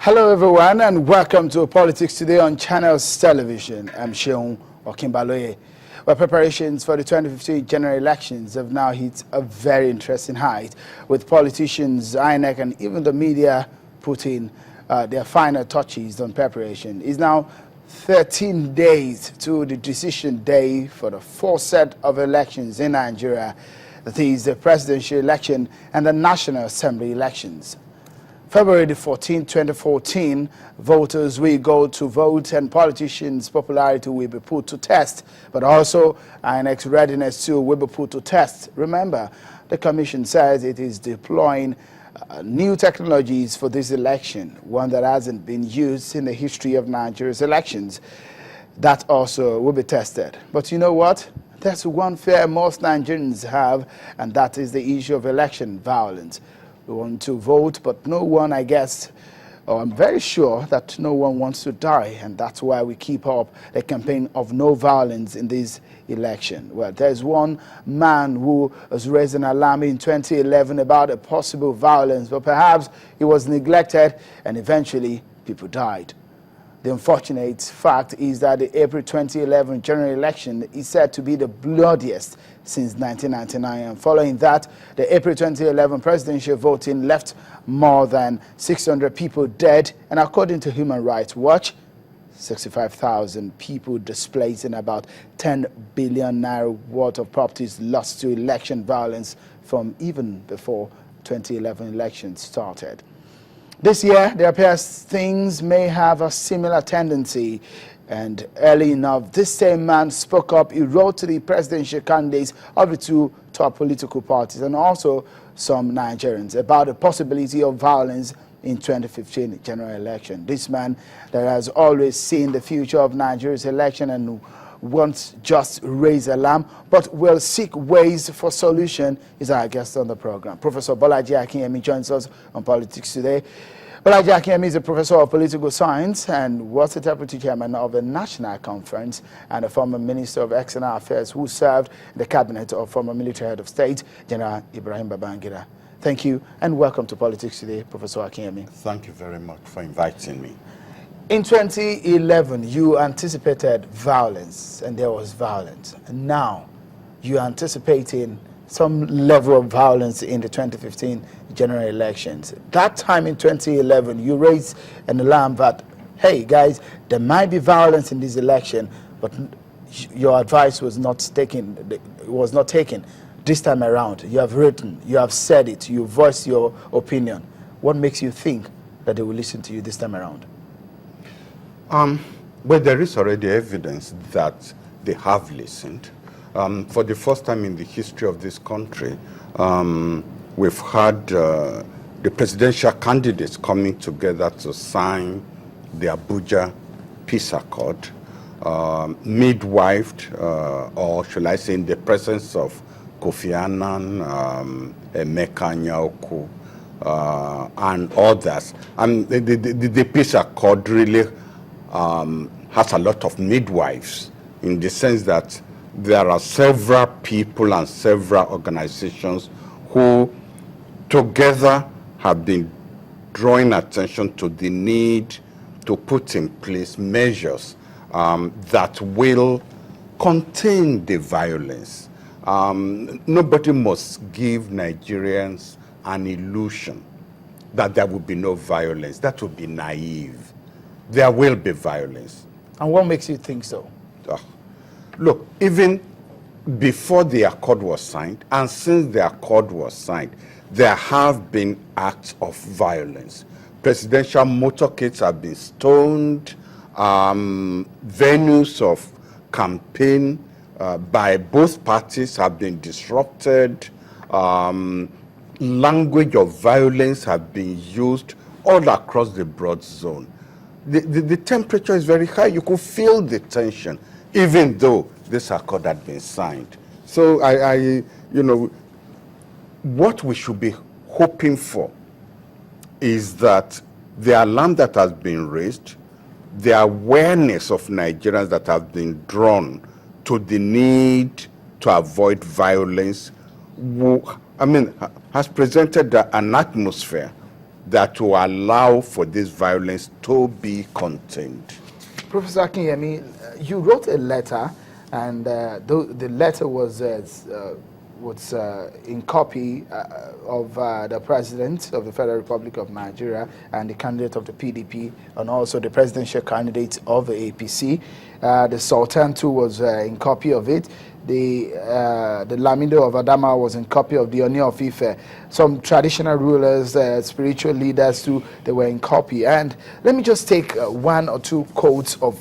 Hello everyone and welcome to Politics Today on Channels Television. I'm Sheung Okimbaloye. Well, preparations for the 2015 general elections have now hit a very interesting height, with politicians, INEC and even the media putting their final touches on preparation. It's now 13 days to the decision day for the fourth set of elections in Nigeria. That is the presidential election and the National Assembly elections. February the 14th, 2014, voters will go to vote and politicians' popularity will be put to test, but also INEC's readiness too will be put to test. Remember, the Commission says it is deploying new technologies for this election, one that hasn't been used in the history of Nigeria's elections. That also will be tested. But you know what? There's one fear most Nigerians have, and that is the issue of election violence. We want to vote, but no one, I guess, or I'm very sure that no one wants to die, and that's why we keep up the campaign of no violence in this election. Well, there's one man who has raised an alarm in 2011 about a possible violence, but perhaps he was neglected and eventually people died. The unfortunate fact is that the April 2011 general election is said to be the bloodiest since 1999, and following that, the April 2011 presidential voting left more than 600 people dead, and according to Human Rights Watch, 65,000 people displaced and about 10 billion naira worth of properties lost to election violence from even before 2011 elections started. This year, there appears things may have a similar tendency, and early enough, this same man spoke up. He wrote to the presidential candidates of the two top political parties and also some Nigerians about the possibility of violence in 2015 general election. This man that has always seen the future of Nigeria's election and won't just raise alarm, but will seek ways for solution, is our guest on the program. Professor Bolaji Akinyemi joins us on Politics Today. Bolaji Akinyemi is a professor of political science and was the deputy chairman of the National Conference and a former minister of external affairs who served in the cabinet of former military head of state, General Ibrahim Babangida. Thank you and welcome to Politics Today, Professor Akinyemi. Thank you very much for inviting me. In 2011, you anticipated violence, and there was violence. And now, you're anticipating some level of violence in the 2015 general elections. That time in 2011, you raised an alarm that, hey, guys, there might be violence in this election, but your advice was not taken. This time around. You have written, you have said it, you voiced your opinion. What makes you think that they will listen to you this time around? Well, there is already evidence that they have listened. For the first time in the history of this country, we've had the presidential candidates coming together to sign the Abuja Peace Accord, midwifed, or shall I say, in the presence of Kofi Annan, Emeka Anyaoku, and others. And the Peace Accord really has a lot of midwives, in the sense that there are several people and several organizations who together have been drawing attention to the need to put in place measures that will contain the violence. Nobody must give Nigerians an illusion that there will be no violence. That would be naive. There will be violence. And what makes you think so? Look, even before the accord was signed, and since the accord was signed, there have been acts of violence. Presidential motorcades have been stoned, venues of campaign by both parties have been disrupted, language of violence have been used all across the broad zone. The temperature is very high. You could feel the tension, even though this accord had been signed. So what we should be hoping for is that the alarm that has been raised, the awareness of Nigerians that have been drawn to the need to avoid violence, has presented an atmosphere that will allow for this violence to be contained. Professor Akinyemi, you wrote a letter, and the letter was in copy of the President of the Federal Republic of Nigeria and the candidate of the PDP, and also the presidential candidate of the APC. The Sultan too was in copy of it. The Lamido of Adama was in copy of the Oni of Ife. Some traditional rulers, spiritual leaders too, they were in copy. And let me just take one or two quotes of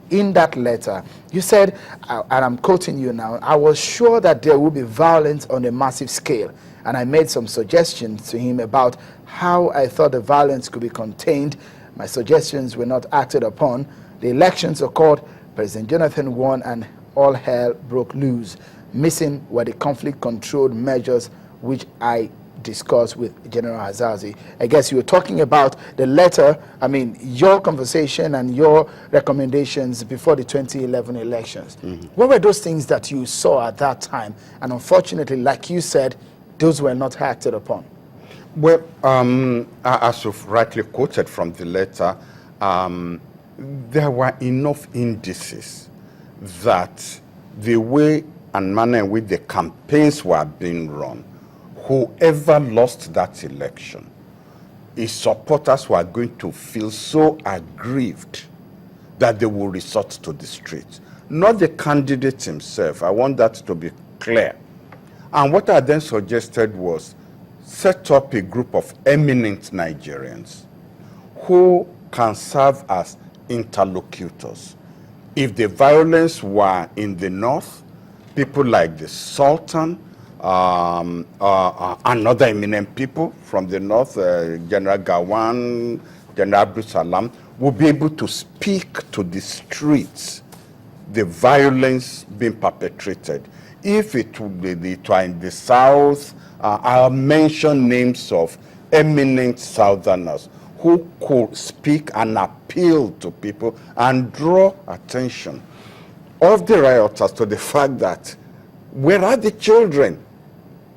in that letter. You said, and I'm quoting you now, I was sure that there would be violence on a massive scale. And I made some suggestions to him about how I thought the violence could be contained. My suggestions were not acted upon. The elections occurred, President Jonathan won, and all hell broke loose. Missing were the conflict controlled measures which I discussed with General Hazazi. I guess you were talking about the letter, I mean, your conversation and your recommendations before the 2011 elections. What were those things that you saw at that time? And unfortunately, like you said, those were not acted upon. Well, as you've rightly quoted from the letter, there were enough indices that the way and manner in which the campaigns were being run, whoever lost that election, his supporters were going to feel so aggrieved that they will resort to the streets. Not the candidate himself. I want that to be clear. And what I then suggested was set up a group of eminent Nigerians who can serve as interlocutors. If the violence were in the north, people like the Sultan, and other eminent people from the north, General Gawan, General Abdul Salam, will be able to speak to the streets, the violence being perpetrated. If it would be in the south, I'll mention names of eminent southerners who could speak and appeal to people and draw attention of the rioters to the fact that where are the children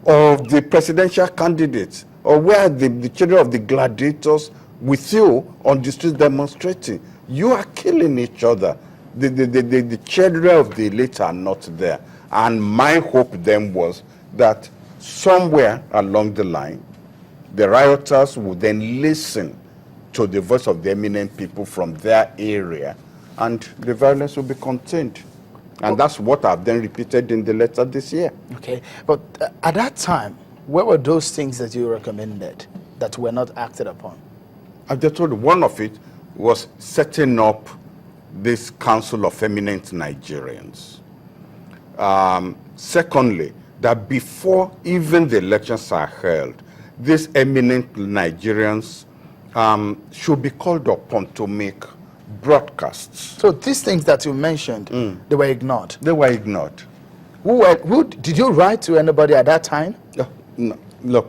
of the presidential candidates, or where are the children of the gladiators with you on the streets demonstrating? You are killing each other. The children of the elite are not there. And my hope then was that somewhere along the line, the rioters would then listen to the voice of the eminent people from their area, and the violence will be contained. And that's what I've then repeated in the letter this year. Okay, but at that time, what were those things that you recommended that were not acted upon? I just told you, one of it was setting up this Council of Eminent Nigerians. Secondly, that before even the elections are held, these eminent Nigerians should be called upon to make broadcasts. So these things that you mentioned, they were ignored. They were ignored. Who did you write to anybody at that time? No, look,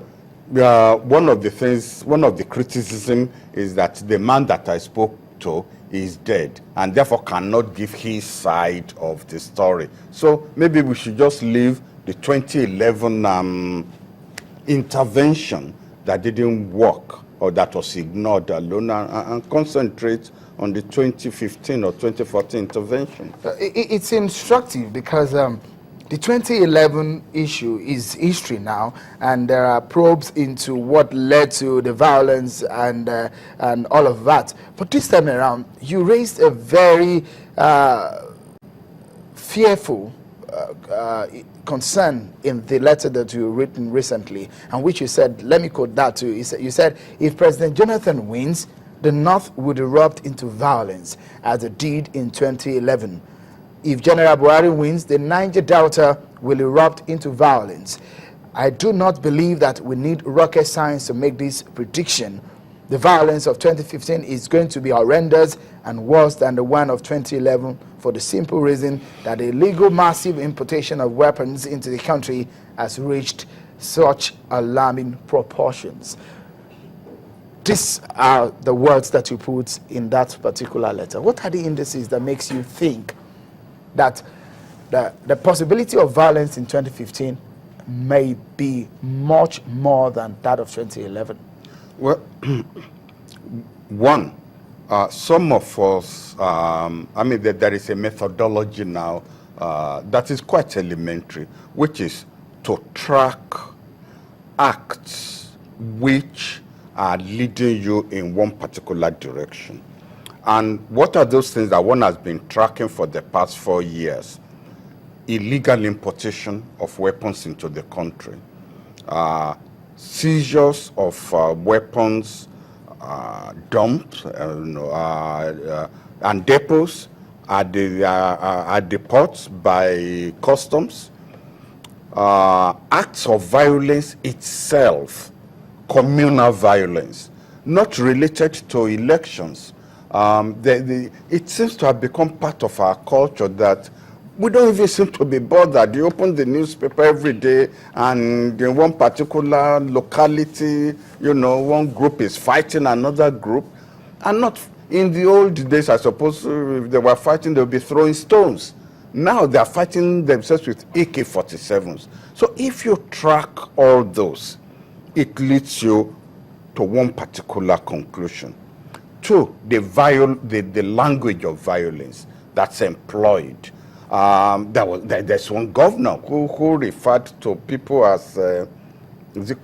one of the criticism is that the man that I spoke to is dead and therefore cannot give his side of the story. So maybe we should just leave the 2011 intervention that didn't work or that was ignored alone and concentrate on the 2015 or 2014 intervention. It's instructive because the 2011 issue is history now, and there are probes into what led to the violence and all of that. But this time around, you raised a very fearful concern in the letter that you written recently, and which you said, let me quote that too. You said, if President Jonathan wins, the North would erupt into violence as it did in 2011. If General Buhari wins, the Niger Delta will erupt into violence. I do not believe that we need rocket science to make this prediction. The violence of 2015 is going to be horrendous and worse than the one of 2011 for the simple reason that the illegal massive importation of weapons into the country has reached such alarming proportions. These are the words that you put in that particular letter. What are the indices that makes you think that the possibility of violence in 2015 may be much more than that of 2011? Well, one, some of us, I mean, there is a methodology now that is quite elementary, which is to track acts which are leading you in one particular direction. And what are those things that one has been tracking for the past 4 years? Illegal importation of weapons into the country, seizures of weapons dumps and depots at the ports by customs, acts of violence itself, communal violence, not related to elections. It seems to have become part of our culture that we don't even seem to be bothered. You open the newspaper every day, and in one particular locality, you know, one group is fighting another group. And not in the old days, I suppose, if they were fighting, they would be throwing stones. Now they are fighting themselves with AK-47s. So if you track all those, it leads you to one particular conclusion. Two, the language of violence that's employed. There's one governor who referred to people as the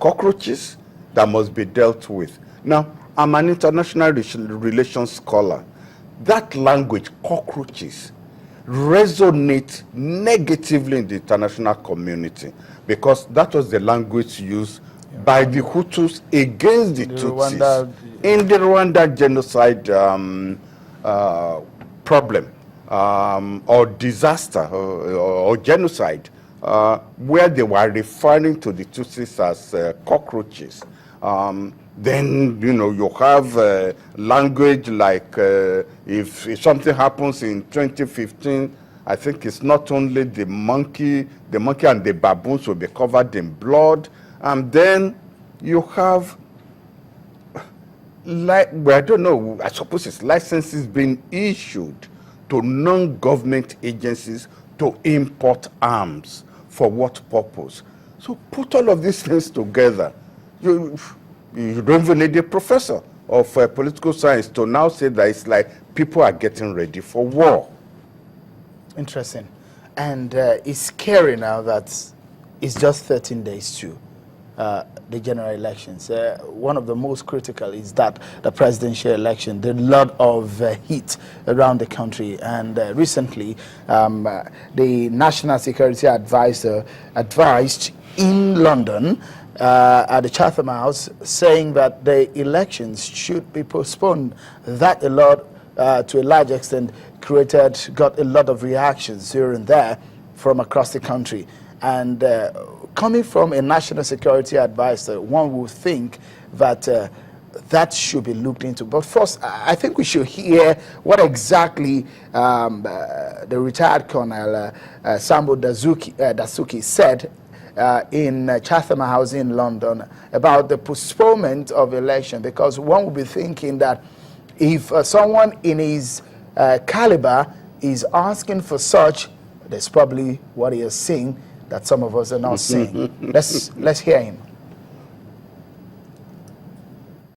cockroaches that must be dealt with. Now, I'm an international relations scholar. That language, cockroaches, resonates negatively in the international community because that was the language used by the Hutus against the Tutsis in the Rwanda genocide problem. Or disaster or genocide, where they were referring to the Tutsis as cockroaches. Then, you know, you have language like if something happens in 2015, I think it's not only the monkey and the baboons will be covered in blood. And then you have, like, well, I don't know, I suppose it's licenses being issued to non-government agencies to import arms. For what purpose? So put all of these things together. You don't even need a professor of political science to now say that it's like people are getting ready for war. Interesting. And it's scary now that it's just 13 days to the general elections. One of the most critical is that the presidential election. There's a lot of heat around the country, and recently the National Security Advisor advised in London at the Chatham House, saying that the elections should be postponed. That a lot, to a large extent, got a lot of reactions here and there from across the country. And coming from a national security advisor, one would think that that should be looked into. But first, I think we should hear what exactly the retired Colonel Sambo Dasuki said in Chatham House in London about the postponement of election, because one would be thinking that if someone in his caliber is asking for such, there's probably what he is seeing that some of us are not seeing. Let's hear him.